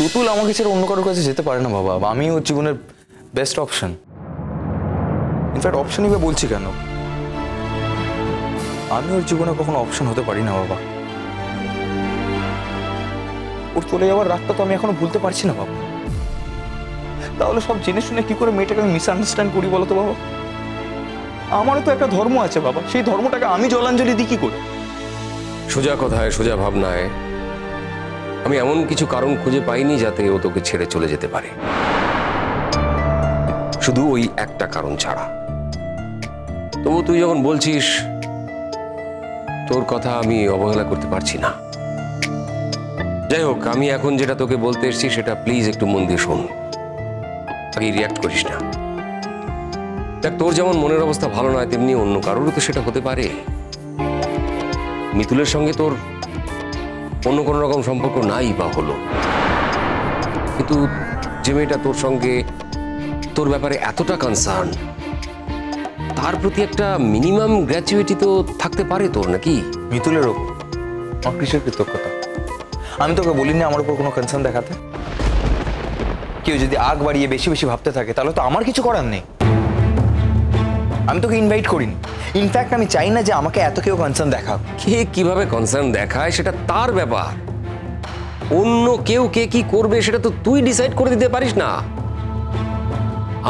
তুতুল আমাকে ছেড়ে অন্য কারোর কাছে যেতে পারে না বাবা। আমি ওর জীবনের বেস্ট অপশন। ইনফ্যাক্ট অপশনই বা বলছি কেন, আমি ওর জীবনে কখনো অপশন হতে পারি না বাবা। ওর চলে যাওয়ার রাতটা তো আমি এখনো ভুলতে পারছি না বাবা। তাহলে সব জেনে শুনে কি করে মেয়েটাকে আমি মিসআন্ডারস্ট্যান্ড করি বলো তো বাবা? আমারও তো একটা ধর্ম আছে বাবা, সেই ধর্মটাকে আমি জলাঞ্জলি দিই কি করে? সোজা কথায় সোজা ভাবনায় আমি এমন কিছু কারণ খুঁজে পাইনি যাতে ও তোকে ছেড়ে চলে যেতে পারে, শুধু ওই একটা কারণ ছাড়া। তবু তুই যখন বলছিস, তোর কথা আমি অবহেলা করতে পারছি না। যাই হোক, আমি এখন যেটা তোকে বলতে এসেছি সেটা প্লিজ একটু মন দিয়ে শোন, আগে রিয়াক্ট করিস না। দেখ, তোর যেমন মনের অবস্থা ভালো নয়, তেমনি অন্য কারোরও তো সেটা হতে পারে। মিতুলের সঙ্গে তোর অন্য কোনো রকম সম্পর্ক নাই বা হলো, কিন্তু যে মেয়েটা তোর সঙ্গে তোর ব্যাপারে এতটা কনসার্ন, তার প্রতি একটা মিনিমাম গ্র্যাচুইটি তো থাকতে পারে তোর, নাকি? মিতুলের ওপর আমার কিসের কৃতজ্ঞতা? আমি তোকে বলিনি আমার উপর কোনো কনসার্ন দেখাতে। কেউ যদি আগ বাড়িয়ে বেশি বেশি ভাবতে থাকে তাহলে তো আমার কিছু করার নেই। আমি তোকে ইনভাইট করিনি। ইনফ্যাক্ট আমি চাই না যে আমাকে এত কেউ কনসার্ন দেখাক। কে কিভাবে কনসার্ন দেখায় সেটা তার ব্যাপার। অন্য কেউ কে কি করবে সেটা তো তুই ডিসাইড করে দিতে পারিস না।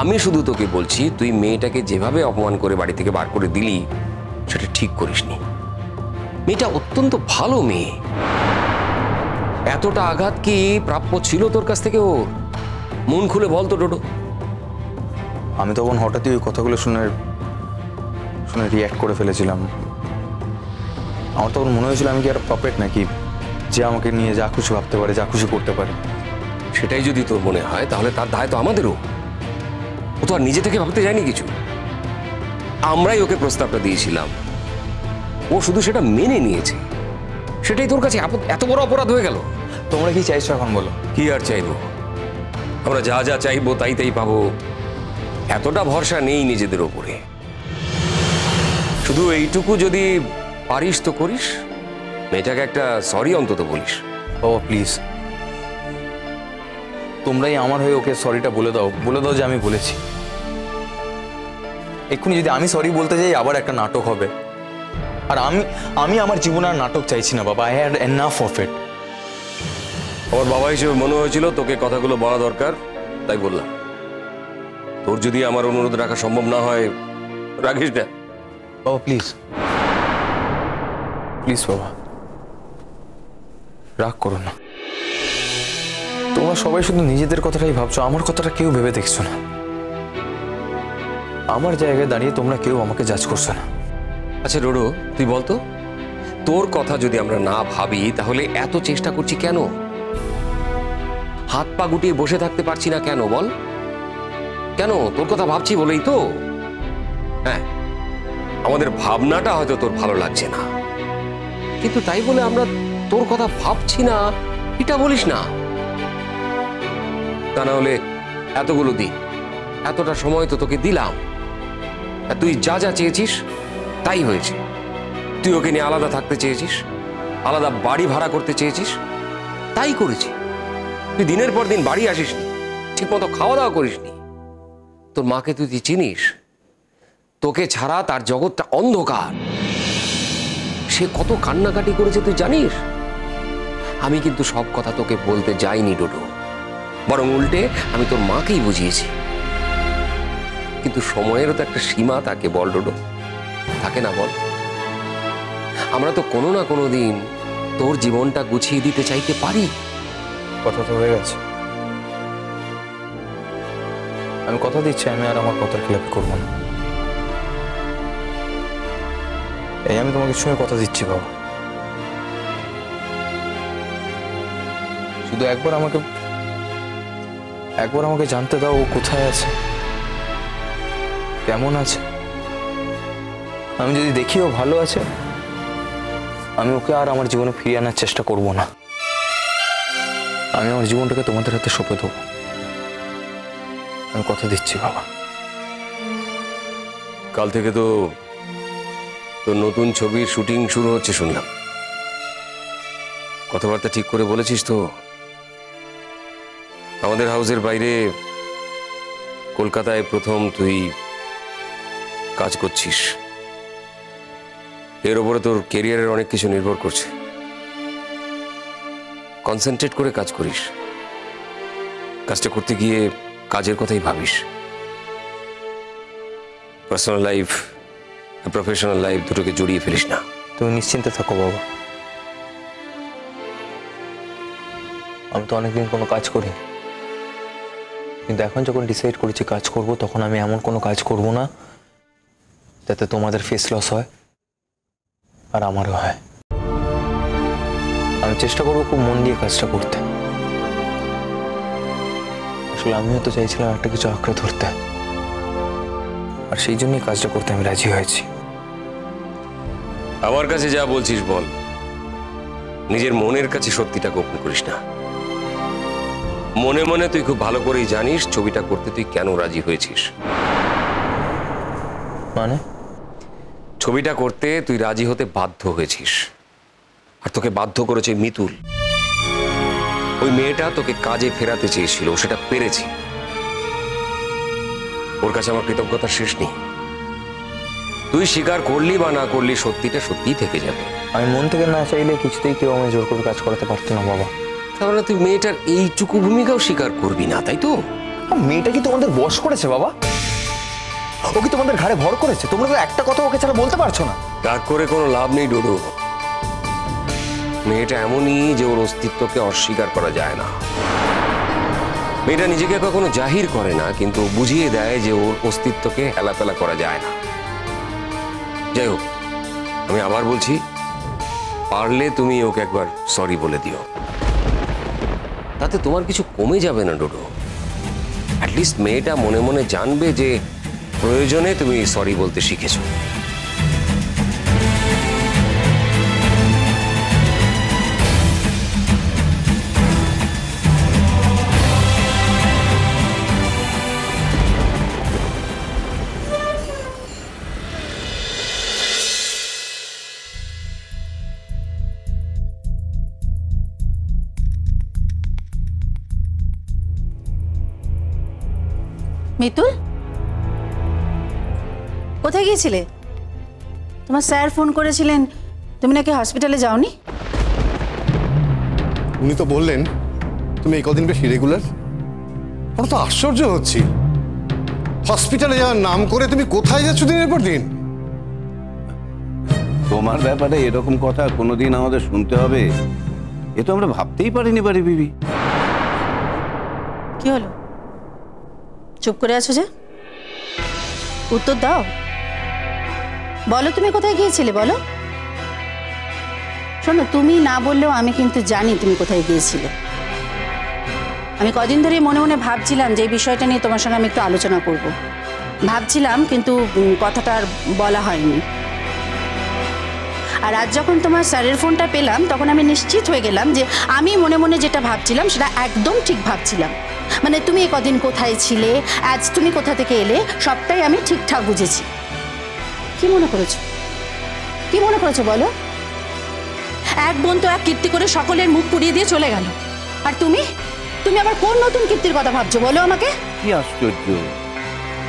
আমি শুধু তোকে বলছি, তুই মেয়েটাকে যেভাবে অপমান করে বাড়ি থেকে বার করে দিলি সেটা ঠিক করিসনি। মেয়েটা অত্যন্ত ভালো মেয়ে। এতটা আঘাত কি প্রাপ্য ছিল তোর কাছ থেকে ওর? মন খুলে বল তো ডোডো। আমি তখন হঠাৎই ওই কথাগুলো শুনে রিয়্যাক্ট করে ফেলেছিলাম। আমার তখন মনে হয়েছিল আমি কি একটা পাপেট নাকি, যে আমাকে নিয়ে যা খুশি ভাবতে পারে, যা খুশি করতে পারে। সেটাই যদি তোর মনে হয় তাহলে তার দায় তো আমাদেরও। ও তো আর নিজে থেকে ভাবতে যায়নি কিছু, আমরাই ওকে প্রস্তাবটা দিয়েছিলাম, ও শুধু সেটা মেনে নিয়েছে। সেটাই তোর কাছে এত বড় অপরাধ হয়ে গেল। তোমরা কি চাইছো এখন বলো? কি আর চাইবো? আমরা যা যা চাইবো তাই তাই পাবো, এতটা ভরসা নেই নিজেদের ওপরে। শুধু এইটুকু যদি পারিস তো করিস, মেয়েটাকে একটা সরি অন্তত বলিস। বাবা প্লিজ, তোমরাই আমার হয়ে ওকে সরিটা বলে দাও যে আমি বলেছি। এক্ষুনি যদি আমি সরি বলতে যাই আবার একটা নাটক হবে, আর আমি আমার জীবনে আর নাটক চাইছি না বাবা। I had enough of it. আমার বাবা হিসেবে মনে হয়েছিল তোকে কথাগুলো বলা দরকার, তাই বললাম। তোর যদি আমার অনুরোধ রাখা সম্ভব না হয়, রাখিস না বাবা। প্লিজ প্লিজ বাবা, রাগ করো না। তোমরা সবাই শুধু নিজেদের কথাটাই ভাবছো, আমার কথাটা কেউ ভেবে দেখছো না। আমার জায়গায় দাঁড়িয়ে তোমরা কেউ আমাকে জাজ করছো না। আচ্ছা ডোডো, তুই বলতো, তোর কথা যদি আমরা না ভাবি তাহলে এত চেষ্টা করছি কেন? হাত পা গুটিয়ে বসে থাকতে পারছি না কেন বল? কেন? তোর কথা ভাবছি বলেই তো। হ্যাঁ, আমাদের ভাবনাটা হয়তো তোর ভালো লাগছে না, কিন্তু তাই বলে আমরা তোর কথা ভাবছি না এটা বলিস না। তা না হলে এতগুলো দিন, এতটা সময় তো তোকে দিলাম, আর তুই যা যা চেয়েছিস তাই হয়েছে। তুই ওকে নিয়ে আলাদা থাকতে চেয়েছিস, আলাদা বাড়ি ভাড়া করতে চেয়েছিস, তাই করেছি। তুই দিনের পর দিন বাড়ি আসিসনি, ঠিক মতো খাওয়া দাওয়া করিসনি। তোর মাকে তুই চিনিস? তোকে ছাড়া তার জগৎটা অন্ধকার। সে কত কান্নাকাটি করেছে তুই জানিস? আমি কিন্তু সব কথা তোকে বলতে যাইনি ডোডো, বরং উল্টে আমি তোর মাকেই বুঝিয়েছি। কিন্তু সময়েরও তো একটা সীমা থাকে, বল ডোডো, থাকে না বল? আমরা তো কোনো না কোনো দিন তোর জীবনটা গুছিয়ে দিতে চাইতে পারি। কথা তো হয়ে গেছে। আমি কথা দিচ্ছি আমি আর আমার কথার খেলাপি করবো না। এই আমি তোমাকে সঙ্গে কথা দিচ্ছি বাবা। শুধু একবার আমাকে জানতে দাও ও কোথায় আছে, কেমন আছে। আমি যদি দেখি ও ভালো আছে, আমি ওকে আর আমার জীবনে ফিরিয়ে আনার চেষ্টা করব না। আমি আমার জীবনটাকে তোমাদের হাতে সঁপে দেবো, আমি কথা দিচ্ছি বাবা। কাল থেকে তো তোর নতুন ছবির শুটিং শুরু হচ্ছে শুনলাম। কথাবার্তা ঠিক করে বলেছিস তো? আমাদের হাউসের বাইরে কলকাতায় প্রথম তুই কাজ করছিস, এর উপরে তোর কেরিয়ারের অনেক কিছু নির্ভর করছে। কনসেন্ট্রেট করে কাজ করিস, কাজটা করতে গিয়ে কাজের কথাই ভাবিস। পার্সোনাল লাইফ প্রফেশনাল লাইফ দুটোকে জড়িয়ে ফেলিস না। তুমি নিশ্চিন্তে থাকো বাবা, আমি তো অনেকদিন কোনো কাজ করি, কিন্তু এখন যখন ডিসাইড করেছি কাজ করব, তখন আমি এমন কোনো কাজ করব না যাতে তোমাদের ফেস লস হয় আর আমারও হয়। আমি চেষ্টা করবো খুব মন দিয়ে কাজটা করতে। আসলে আমিও তো চাইছিলাম একটা কিছু আঁকড়ে ধরতে, আর সেই জন্যই কাজটা করতে আমি রাজি হয়েছি। আমার কাছে যা বলছিস বল, নিজের মনের কাছে সত্যিটা গোপন করিস না। মনে মনে তুই খুব ভালো করেই জানিস ছবিটা করতে তুই কেন রাজি হয়েছিস। মানে ছবিটা করতে তুই রাজি হতে বাধ্য হয়েছিস, আর তোকে বাধ্য করেছে মিতুল। ওই মেয়েটা তোকে কাজে ফেরাতে চেয়েছিল, সেটা পেরেছি। ওর কাছে আমার কৃতজ্ঞতার শেষ নেই। তুই স্বীকার করলি বা না করলি, সত্যিটা সত্যিই থেকে যাবে। আমি মন থেকে না চাইলে কিছুতেই কেউ আমায় জোর করে কাজ করাতে পারতো না বাবা। তাহলে তুই মেয়েটার এইটুকু ভূমিকাও স্বীকার করবি না, তাই তো? মেয়েটা কি তোমাদের বশ করেছে বাবা? ও কি তোমাদের ঘাড়ে ভর করেছে? তোমরা তো একটা কথা ওকে ছাড়া বলতে পারছো না। রাগ করে কোনো লাভ নেই ডোডো। মেয়েটা এমনই যে ওর অস্তিত্বকে অস্বীকার করা যায় না। মেয়েটা নিজেকে কখনো জাহির করে না, কিন্তু বুঝিয়ে দেয় যে ওর অস্তিত্বকে হেলাফেলা করা যায় না। যাই হোক, আমি আবার বলছি, পারলে তুমি ওকে একবার সরি বলে দিও। তাতে তোমার কিছু কমে যাবে না ডোডো। অ্যাটলিস্ট মেয়েটা মনে মনে জানবে যে প্রয়োজনে তুমি সরি বলতে শিখেছো। মিতুল, কোথায় গিয়েছিলে? তোমার স্যার ফোন করেছিলেন, তুমি নাকি হসপিটালে যাওনি? উনি তো বললেন তুমি এই কদিন বেশ ইরেগুলার। আমার তো আশ্চর্য হচ্ছি, হসপিটালে যাওয়ার নাম করে তুমি কোথায় যাচ্ছ দিনের পর দিন? তোমার ব্যাপারে এরকম কথা কোনোদিন আমাদের শুনতে হবে, এ তো আমরা ভাবতেই পারিনি বাড়ি বিবি। কি হলো, চুপ করে আছো যে? উত্তর দাও, বলো তুমি কোথায় গিয়েছিলে, বলো। শোনো, তুমি না বললেও আমি কিন্তু জানি তুমি কোথায় গিয়েছিলে। আমি কদিন ধরে মনে মনে ভাবছিলাম যে এই বিষয়টা নিয়ে তোমার সঙ্গে আমি একটু আলোচনা করব। ভাবছিলাম, কিন্তু কথাটা আর বলা হয়নি। আর আজ যখন তোমার স্যারের ফোনটা পেলাম, তখন আমি নিশ্চিত হয়ে গেলাম যে আমি মনে মনে যেটা ভাবছিলাম সেটা একদম ঠিক ভাবছিলাম। মানে তুমি এই কদিন কোথায় ছিলে, আজ তুমি কোথা থেকে এলে, সবটাই আমি ঠিকঠাক বুঝেছি। কি মনে করেছো, কি মনে করেছো বলো? এক বোন তো এক কীর্তি করে সকলের মুখ পুড়িয়ে দিয়ে চলে গেল, আর তুমি তুমি আবার কোন নতুন কীর্তির কথা ভাবছো বলো আমাকে? কি আশ্চর্য,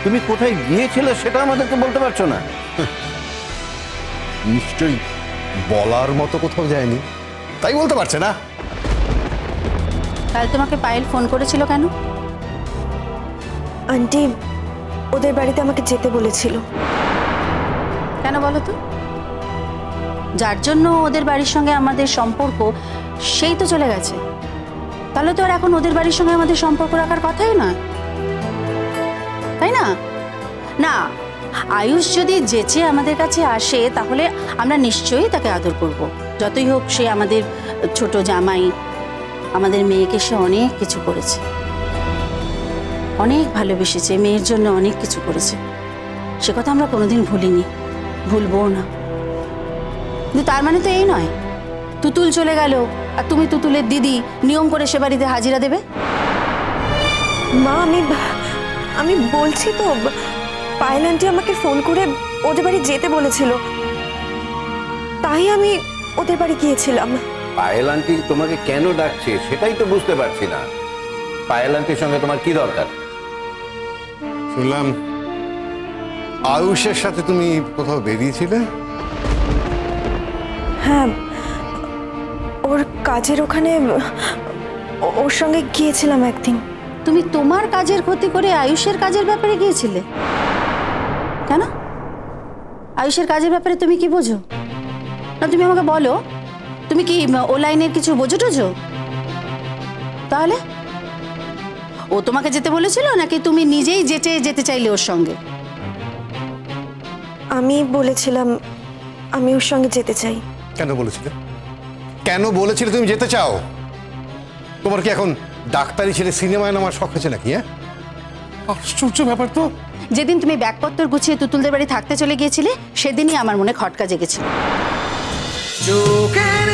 তুমি কোথায় গিয়েছিলে সেটা আমাদেরকে বলতে পারছো না? নিশ্চয়ই বলার মতো কোথাও যায়নি, তাই বলতে পারছে না। কাল তোমাকে পায়েল ফোন করেছিল কেন? আন্টি ওদের বাড়িতে আমাকে যেতে বলেছিল। কেন বলো তো? যার জন্য ওদের বাড়ির সঙ্গে আমাদের সম্পর্ক, সেই তো চলে গেছে। তাহলে তো আর এখন ওদের বাড়ির সঙ্গে আমাদের সম্পর্ক রাখার কথাই নয়, তাই না? না, আয়ুষ যদি যেচে আমাদের কাছে আসে, তাহলে আমরা নিশ্চয়ই তাকে আদর করব। যতই হোক সে আমাদের ছোট জামাই, আমাদের মেয়েকে সে অনেক কিছু করেছে, অনেক ভালোবেসেছে, মেয়ের জন্য অনেক কিছু করেছে। সে কথা আমরা কোনোদিন ভুলিনি, ভুলবও না। কিন্তু তার মানে তো এই নয় তুতুল চলে গেল আর তুমি তুতুলের দিদি নিয়ম করে সে বাড়িতে হাজিরা দেবে। মা আমি বলছি তো, পায়েল আন্টি আমাকে ফোন করে ওদের বাড়ি যেতে বলেছিল, তাই আমি ওদের বাড়ি গিয়েছিলাম। পায়েল আন্টি তোমাকে কেন ডাকছে সেটাই তো বুঝতে পারছি না। পায়েল আন্টির সঙ্গে তোমার কি দরকার? শুনলাম আয়ুষের সাথে তুমি কোথাও বেরিয়েছিলে। হ্যাঁ, ওর কাজের ওখানে ওর সঙ্গে গিয়েছিলাম একদিন। তুমি তোমার কাজের ক্ষতি করে আয়ুষের কাজের ব্যাপারে গিয়েছিলে কেন? আয়ুষের কাজের ব্যাপারে তুমি কি বোঝো? না তুমি আমাকে বলো, তুমি কি ও লাইনের কিছু বোঝো টোঝো? তাহলে ও তোমাকে যেতে বলেছিল নাকি তুমি নিজেই যেতে চাইলে ওর সঙ্গে? আমি বলেছিলাম আমি ওর সঙ্গে যেতে চাই। কেন বলেছিলে? কেন বলেছিলে তুমি যেতে চাও? তোমার কি এখন ডাক্তারি ছেড়ে সিনেমায় নামার শখ হয়েছে নাকি? হ্যাঁ, আশ্চর্য ব্যাপার তো। যেদিন তুমি ব্যাগপত্র গুছিয়ে তুতুলদের বাড়ি থাকতে চলে গিয়েছিলে সেদিনই আমার মনে খটকা জেগেছিল। চোখের